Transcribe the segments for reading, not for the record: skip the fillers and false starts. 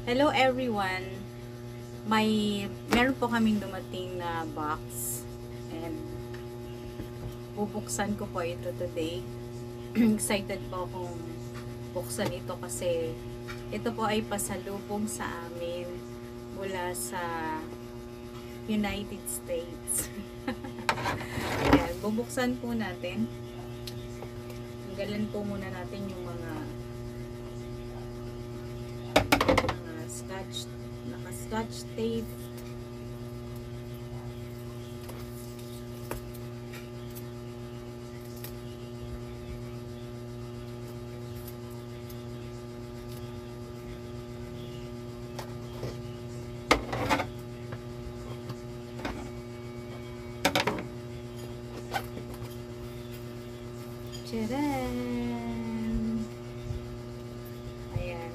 Hello everyone. Meron po kaming dumating na box and bubuksan ko po ito today. Excited po akong buksan ito kasi ito po ay pasalubong sa amin mula sa United States. Ayan, bubuksan po natin. Tanggalan po muna natin yung mga naka-scotch tape. Tcharan! Ayan.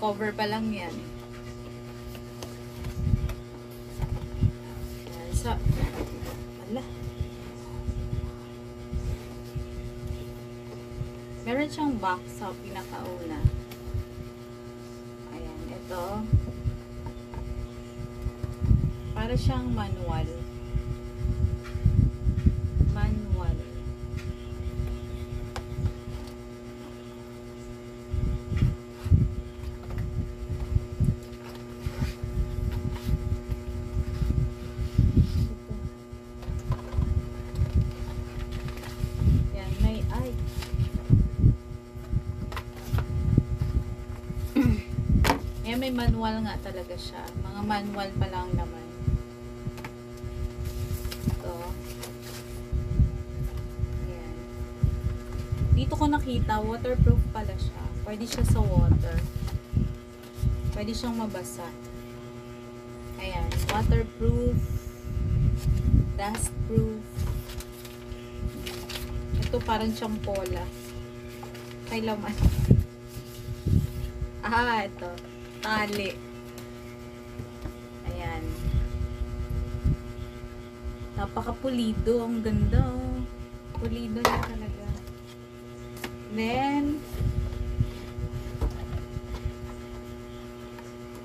Cover pa lang yan. Ayan. So, ala. Meron siyang box sa pinakauna. Ayan, ito. Para siyang manual. Ayan, may manual nga talaga siya. Mga manual pa lang naman. Ito. Ayan. Dito ko nakita, waterproof pala siya. Pwede siya sa water. Pwede siyang mabasa. Ayan. Waterproof. Dustproof. Ito parang siyang pola. Kay laman. Ito. Tali. Ayan. Napaka-pulido. Ang ganda, oh. Pulido niya talaga. Then,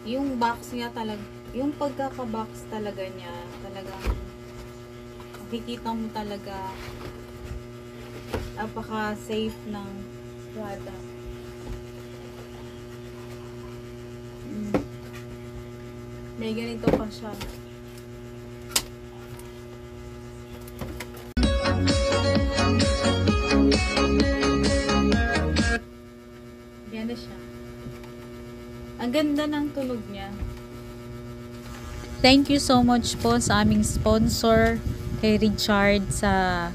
yung box niya talaga, yung pagkaka-box talaga niya, talagang makikita mo talaga napaka-safe ng product. May ganito pa siya. Yan na siya. Ang ganda ng tunog niya. Thank you so much po sa aming sponsor kay Richard sa